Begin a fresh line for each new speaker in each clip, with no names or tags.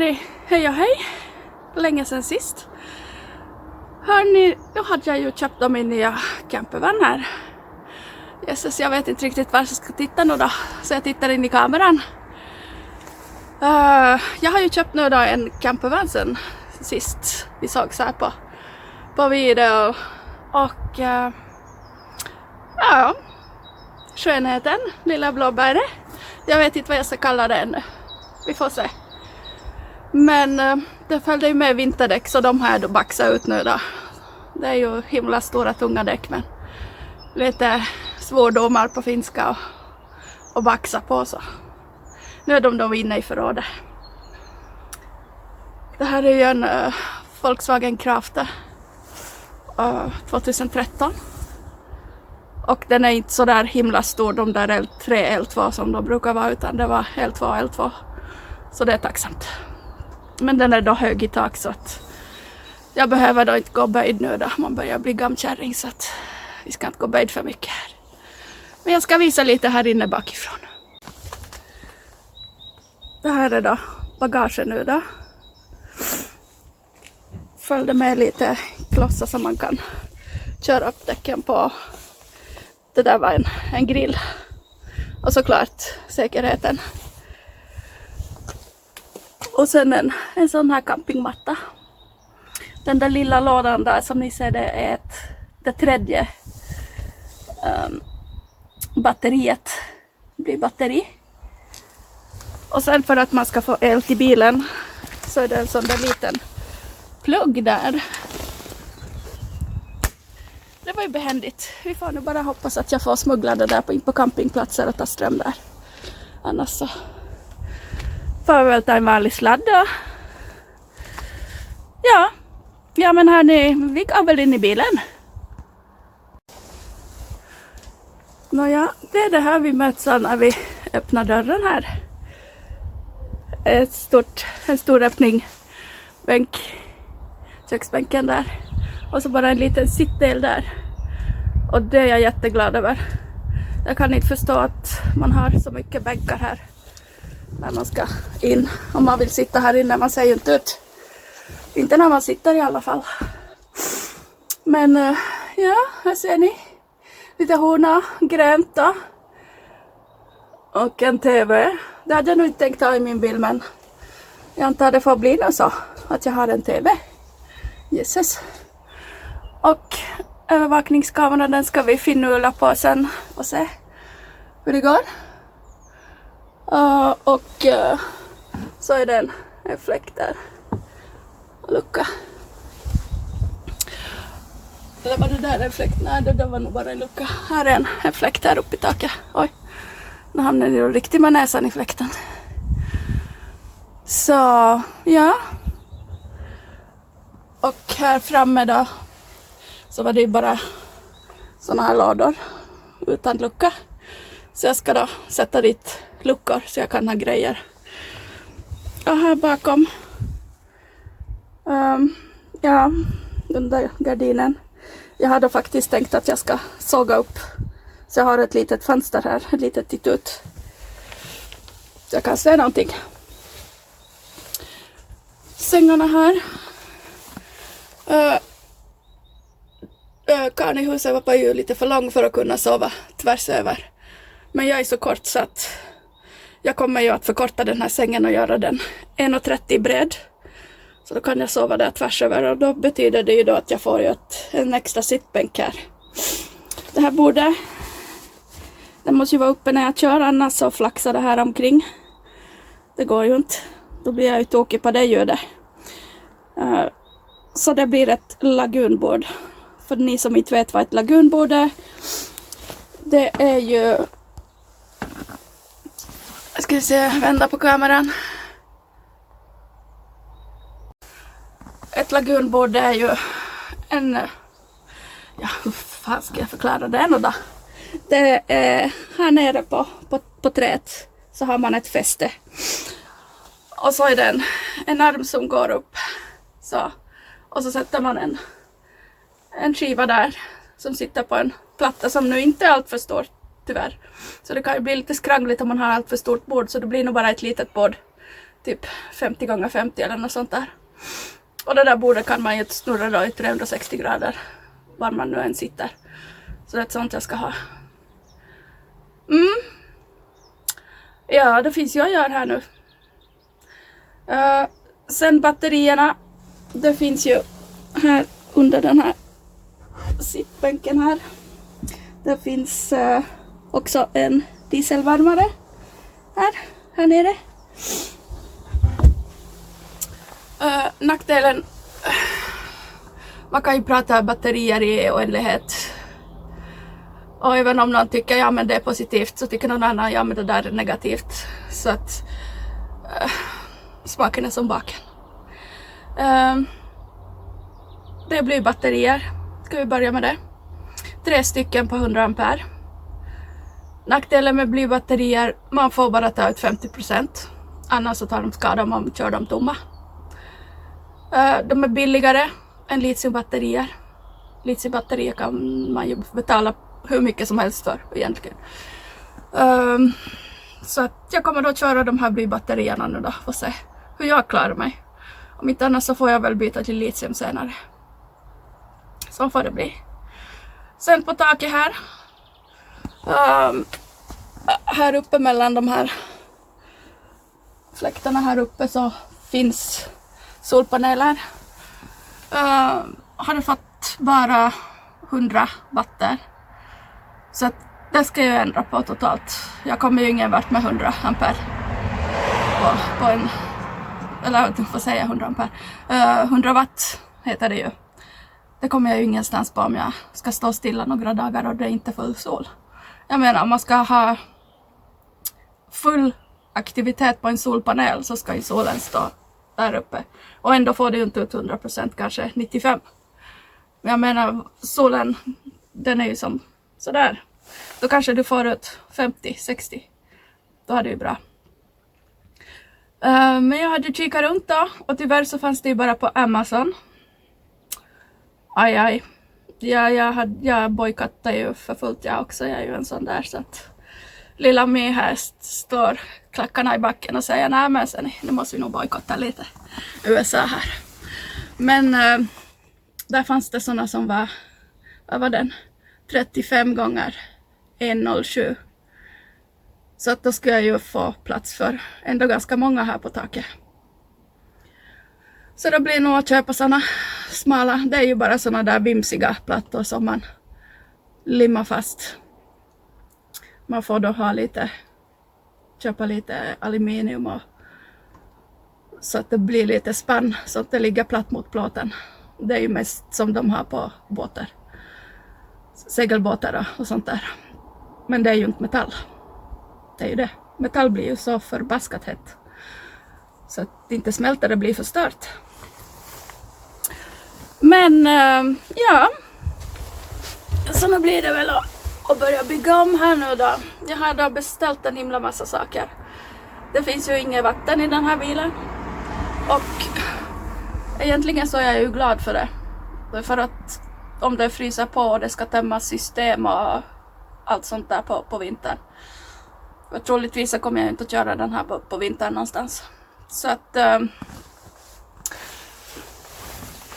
Hörni, hej och hej. Länge sedan sist. Hörni, då hade jag ju köpt min nya campervan här. Jesus, jag vet inte riktigt var jag ska titta nu då. Så jag tittar in i kameran. Jag har ju köpt nu då en campervan sen sist vi såg så här på video. Och ja, skönheten, lilla blåbäret. Jag vet inte vad jag ska kalla det ännu. Vi får se. Men det följde ju med vinterdäck så de har jag då baxat ut nu då. Det är ju himla stora tunga däck men lite svårdomar på finska och baxa på så. Nu är de då inne i förrådet. Det här är ju en Volkswagen Crafter 2013. Och den är inte så där himla stor, de där L3, L2 som de brukar vara, utan det var L2. Så det är tacksamt. Men den är då hög i tak så att jag behöver då inte gå böjd nu då. Man börjar bli gamkärring så att vi ska inte gå böjd för mycket här. Men jag ska visa lite här inne bakifrån. Det här är då bagagen nu då. Följde med lite klossar som man kan köra upp däcken på. Det där var en grill. Och såklart säkerheten. Och sen en sån här campingmatta. Den där lilla lådan där som ni ser det är det tredje batteriet. Det blir batteri. Och sen för att man ska få el till bilen så är det en sån där liten plugg där. Det var ju behändigt. Vi får nu bara hoppas att jag får smuggla det där in på campingplatser och ta ström där. Annars så får vi väl ta en vanlig sladd då. Ja men hörni, vi går väl in i bilen. Nåja, det är det här vi möts när vi öppnar dörren här. En stor öppning. Köksbänken där. Och så bara en liten sittdel där. Och det är jag jätteglad över. Jag kan inte förstå att man har så mycket bänkar här. När man ska in. Om man vill sitta här inne. Man ser ju inte ut. Inte när man sitter i alla fall. Men ja, här ser ni. Lite horna, grönt då. Och en tv. Det hade jag nog inte tänkt ha i min bil, men jag antar det får bli så att jag har en tv. Jesus. Och övervakningskameran, den ska vi finula på sen och se hur det går. Och så är det en fläkt där. Lucka. Eller var det där en fläkt? Nej, det var nog bara en lucka. Här är en fläkt här uppe i taket. Oj, nu hamnar det ju riktigt med näsan i fläkten. Så, ja. Och här framme då så var det ju bara såna här lådor utan lucka. Så jag ska då sätta dit luckor så jag kan ha grejer. Och här bakom ja, den där gardinen. Jag hade faktiskt tänkt att jag ska såga upp. Så jag har ett litet fönster här, ett litet titt ut. Så jag kan se någonting. Sängarna här. Kan i huset var ju lite för lång för att kunna sova tvärs över. Men jag är så kort så att jag kommer ju att förkorta den här sängen och göra den 1,30 bred. Så då kan jag sova där tvärs över och då betyder det ju då att jag får ju en extra sittbänk här. Det här bordet, den måste ju vara uppe när jag kör, annars så flaxar det här omkring. Det går ju inte. Då blir jag ju tokig på det ljudet. Så det blir ett lagunbord. För ni som inte vet vad ett lagunbord är. Det är ju... Jag ska se, vända på kameran. Ett lagunbord är ju en... Ja, hur fan ska jag förklara det nu då? Det är här nere på träet så har man ett fäste. Och så är det en arm som går upp. Så. Och så sätter man en skiva där som sitter på en platta som nu inte är allt för stor tyvärr. Så det kan ju bli lite skrangligt om man har allt för stort bord, så det blir nog bara ett litet bord typ 50x50 eller något sånt där. Och det där bordet kan man ju snurra då i 360 grader var man nu än sitter. Så det är ett sånt jag ska ha. Ja, det finns ju att göra här nu. Sen batterierna, det finns ju här under den här sittbänken här. Det finns också en dieselvärmare här nere. Nackdelen, man kan ju prata batterier i oändlighet. Och även om någon tycker ja men det är positivt så tycker någon annan ja men det där är negativt. Så att smaken är som baken. Det blir batterier. Ska vi börja med det? 3 stycken på 100 ampere. Nackdelen med blybatterier, man får bara ta ut 50%. Annars så tar de skada om man kör dem tomma. De är billigare än litiumbatterier. Litiumbatterier kan man ju betala hur mycket som helst för egentligen. Så att jag kommer då köra de här blybatterierna nu då och se hur jag klarar mig. Om inte annars så får jag väl byta till litium senare. Så får det bli. Sen på taket här. Här uppe mellan de här fläktarna här uppe så finns solpaneler. Har det fått bara 100 watt. Så att det ska jag ändra på totalt. Jag kommer ju ingen vart med 100 ampere på en, eller jag får säga 100 ampere. 100 watt heter det ju. Det kommer jag ju ingenstans på om jag ska stå stilla några dagar och det är inte full sol. Jag menar om man ska ha full aktivitet på en solpanel så ska ju solen stå där uppe. Och ändå får det ju inte ut 100%, kanske 95%. Men jag menar solen, den är ju som sådär. Då kanske du får ut 50-60. Då är det ju bra. Men jag hade kikat runt då. Och tyvärr så fanns det ju bara på Amazon. Aj. Jag bojkottar ju för fullt jag också. Jag är ju en sån där så att lilla mig här står klackarna i backen och säger nej men sen, nu måste vi nog bojkotta lite USA här. Men där fanns det såna som var, vad var den? 35 gånger 1,07. Så att då ska jag ju få plats för ändå ganska många här på taket. Så det blir nog att köpa såna smala. Det är ju bara såna där vimsiga plattor som man limmar fast. Man får då ha köpa lite aluminium och så att det blir lite spann så att det ligger platt mot plåten. Det är ju mest som de har på båtar. Segelbåtar och sånt där. Men det är ju inte metall. Det är ju det. Metall blir ju så förbaskat hett. Så att det inte smälter, det blir förstört. Men ja. Så nu blir det väl att börja bygga om här nu då. Jag har då beställt en himla massa saker. Det finns ju inget vatten i den här bilen. Och egentligen så är jag ju glad för det. För att om det fryser på och det ska tömmas system och allt sånt där på vintern. Och troligtvis så kommer jag inte att köra den här på vintern någonstans. Så att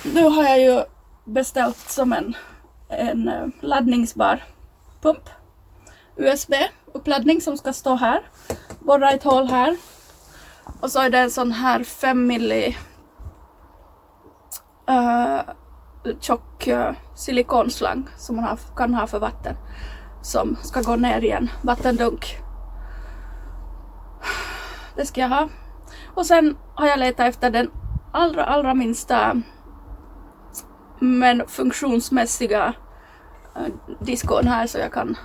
nu har jag ju beställt som en laddningsbar pump. USB-uppladdning som ska stå här. Borra ett hål här. Och så är det en sån här 5 milli tjock silikonslang som man kan ha för vatten. Som ska gå ner i en vattendunk. Det ska jag ha. Och sen har jag letat efter den allra minsta men funktionsmässiga diskon här så jag kan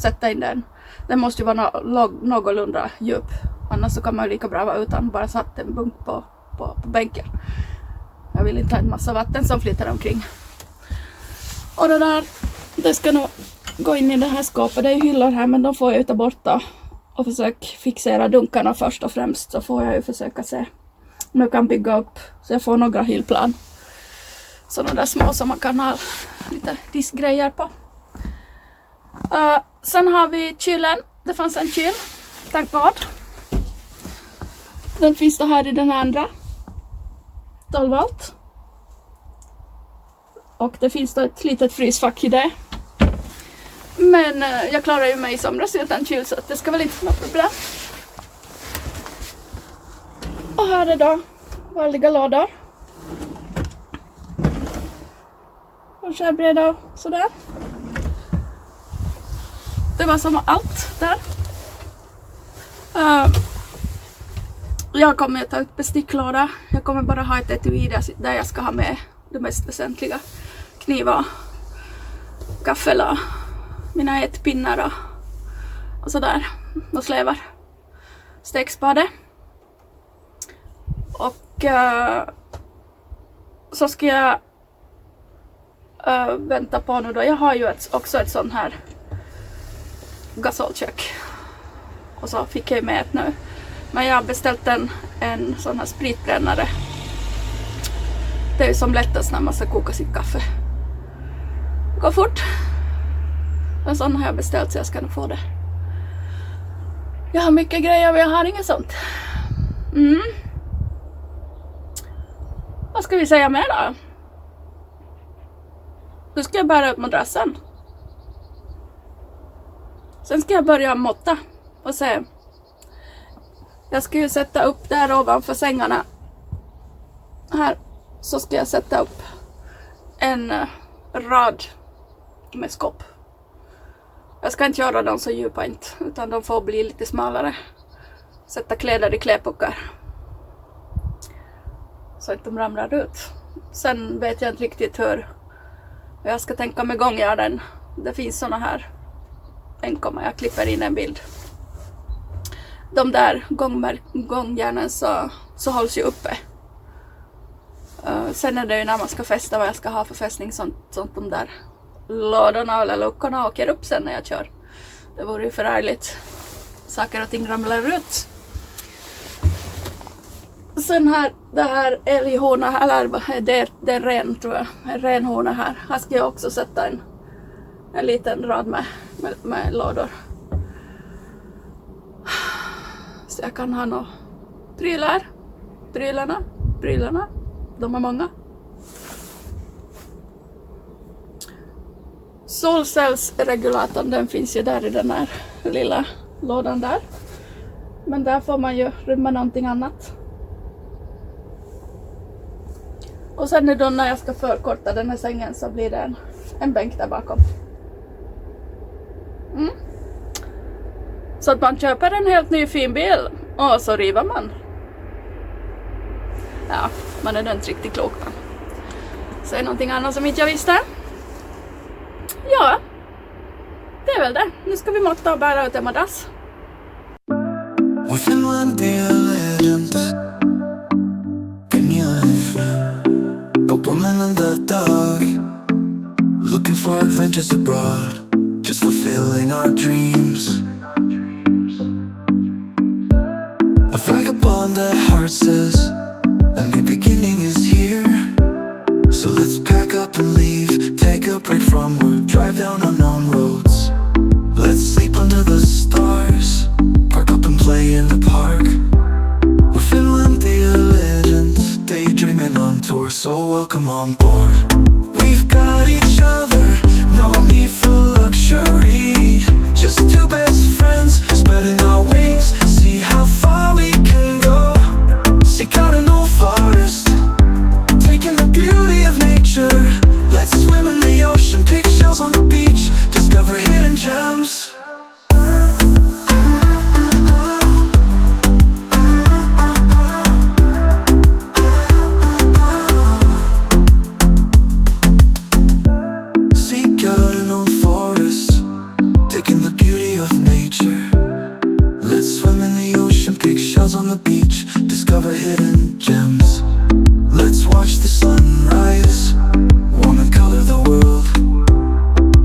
sätta in den. Den måste ju vara någorlunda djup. Annars så kan man ju lika bra vara utan bara satt en bunk på bänken. Jag vill inte ha en massa vatten som flyter omkring. Och det ska nog gå in i det här skåpet. Det är hyllor här men de får jag ta bort då. Och försöka fixera dunkarna först och främst. Så får jag ju försöka se om jag kan bygga upp. Så jag får några hyllplan. Sådana där små som man kan ha lite diskgrejer på. Sen har vi kylen. Det fanns en kyl. Tack vad. Den finns då här i den andra 12 volt. Och det finns då ett litet frysfack i det. Men jag klarar ju mig i somras utan kyl så att det ska väl inte vara något problem. Och här är då vanliga lådor. Och så här breda och sådär. Det var som allt där. Jag kommer att ta ut besticklåda. Jag kommer bara ha ett etui där jag ska ha med det mest väsentliga. Knivar, gaffel och mina ätpinnar och sådär. Och slevar. Stekspade. Och så ska jag vänta på nu då. Jag har ju också ett sån här gasolkök. Och så fick jag med ett nu. Men jag har beställt en sån här spritbrännare. Det är ju som lättast när man ska koka sitt kaffe. Gå fort. En sån har jag beställt så jag ska nog få det. Jag har mycket grejer men jag har inget sånt. Vad ska vi säga mer då? Nu ska jag bära upp madrassen. Sen ska jag börja måtta och se. Jag ska ju sätta upp där ovanför sängarna. Här så ska jag sätta upp en rad med skåp. Jag ska inte göra dem så djupa inte, utan de får bli lite smalare. Sätta kläder i klädpuckar. Så att de ramlar ut. Sen vet jag inte riktigt hur jag ska tänka mig gångjärn den. Det finns såna här. Jag klipper in en bild. De där gångjärnen så hålls ju uppe. Sen är det ju när man ska fästa vad jag ska ha för fästning sånt de där lådorna eller luckorna åker upp sen när jag kör. Det vore ju förärligt. Saker och ting ramlar ut. Sen här, det här älghorna, eller det är en ren tror jag. En renhorna här. Här ska jag också sätta en liten rad med lådor. Så jag kan ha några prylarna. De är många. Solcellsregulatorn, den finns ju där i den här lilla lådan där. Men där får man ju rymma någonting annat. Och sen då när jag ska förkorta den här sängen så blir det en bänk där bakom. Så att man köper en helt ny fin bil och så river man. Ja, man är inte riktigt klok. Så är någonting annat som inte jag visste. Ja, det är väl det. Nu ska vi måtta och bära ut en madrass.
Looking for adventures abroad, just fulfilling our dreams. A vagabond, that heart says, a new beginning is here. So let's pack up and leave, take a break from work, drive down unknown roads. Let's sleep under the stars, park up and play in the park. We're Finlandia legends, daydreaming on tour, so welcome on board. We've got each other, no need for luxury. Just two best friends, spreading our wings, see how far we can go. Seek out an old forest, taking the beauty of nature. Let's swim in the ocean, pick shells on the beach, discover hidden gems. On the beach, discover hidden gems. Let's watch the sunrise, wanna color the world.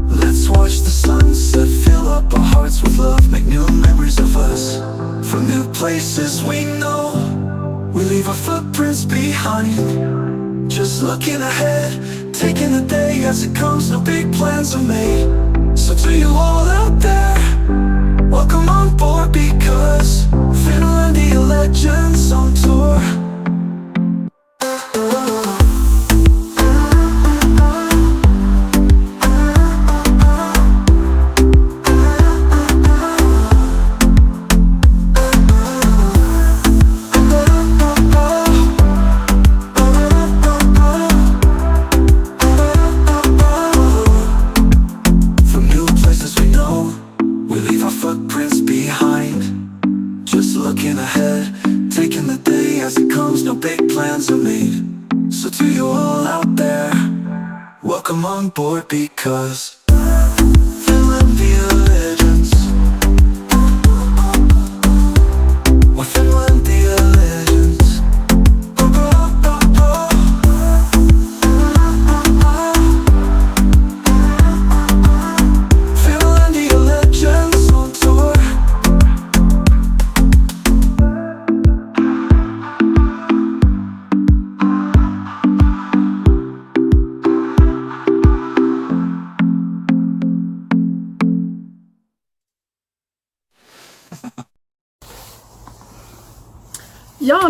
Let's watch the sunset, fill up our hearts with love, make new memories of us. From new places we know, we leave our footprints behind. Just looking ahead, taking the day as it comes, no big plans are made. So to you all out there, welcome on board, because Finlandia legends on board because Finlandia legends. We're Finlandia legends. Finlandia legends on tour.
Ja,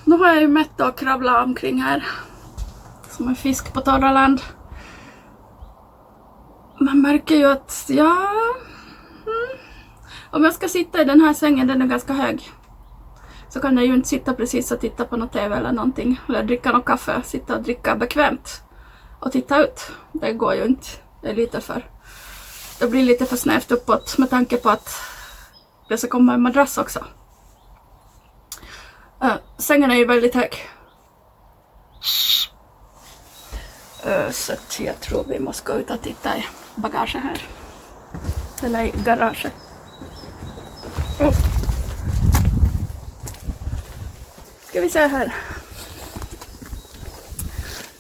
nu har jag ju mätt och kravlat omkring här som en fisk på torra land. Man märker ju att om jag ska sitta i den här sängen, den är ganska hög, så kan jag ju inte sitta precis och titta på något tv eller någonting, eller dricka något kaffe, sitta och dricka bekvämt och titta ut. Det går ju inte. Det blir lite för snävt uppåt med tanke på att det ska komma en madrass också. Sängen är ju väldigt hög. Så jag tror vi måste gå ut och titta i bagaget här. Eller i garaget. Ska vi se här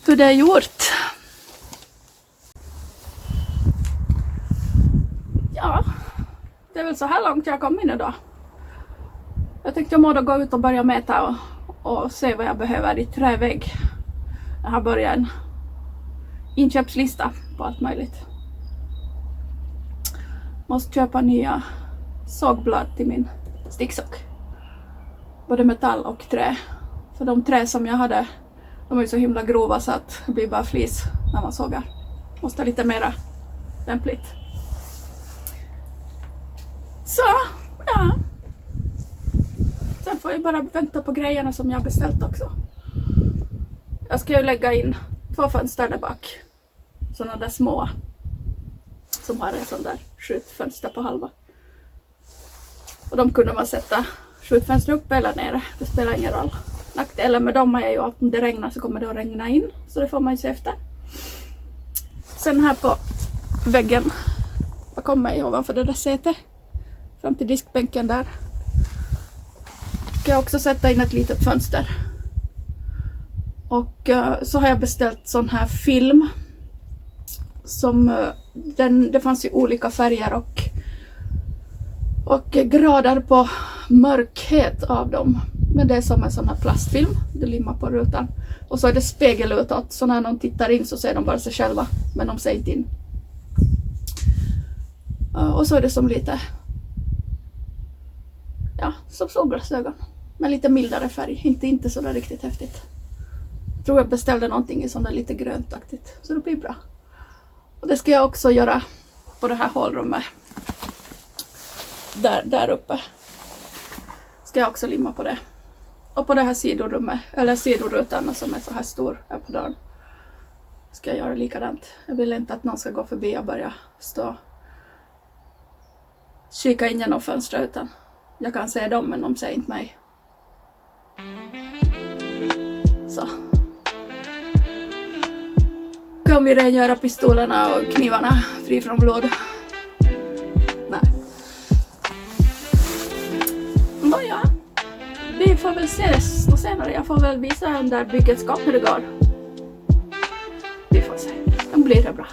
hur det är gjort. Ja, det är väl så här långt jag kom in idag. Jag tänkte jag måste gå ut och börja mäta och se vad jag behöver i trävägg. Jag har börjat en inköpslista på allt möjligt. Måste köpa nya sågblad till min sticksåg. Både metall och trä. För de trä som jag hade, de är ju så himla grova så att det blir bara flis när man sågar. Måste lite mera lämpligt. Så, ja. Sen får jag bara vänta på grejerna som jag beställt också. Jag ska ju lägga in 2 fönster där bak. Sådana där små. Som har en sån där skjutfönster på halva. Och de kunde man sätta skjutfönster upp eller nere. Det spelar ingen roll. Nackdelen med dem är ju att om det regnar så kommer det att regna in. Så det får man ju se efter. Sen här på väggen. Jag kommer ovanför det där sätet. Fram till diskbänken där. Ska jag också sätta in ett litet fönster. Och så har jag beställt sån här film. Som det fanns ju olika färger och grader på mörkhet av dem. Men det är som en sån här plastfilm. Du limmar på rutan. Och så är det spegel utåt. Så när någon tittar in så ser de bara sig själva. Men de ser inte in. Och så är det som lite, ja, som solglasögon. Med lite mildare färg. Inte så där riktigt häftigt. Jag tror jag beställde någonting i sån där lite gröntaktigt. Så det blir bra. Och det ska jag också göra på det här hålrummet. Där uppe. Ska jag också limma på det. Och på det här sidorummet. Eller sidorutan som är så här stor här på dörren. Ska jag göra likadant. Jag vill inte att någon ska gå förbi och börja stå. Kika in genom fönstret utan. Jag kan se dem men de ser inte mig. Så. Kan vi rengöra pistolerna och knivarna fri från blod? Nej. Nåja. Vi får väl ses då senare. Jag får väl visa den där bygget skap hur det går. Vi får se. Då blir det bra.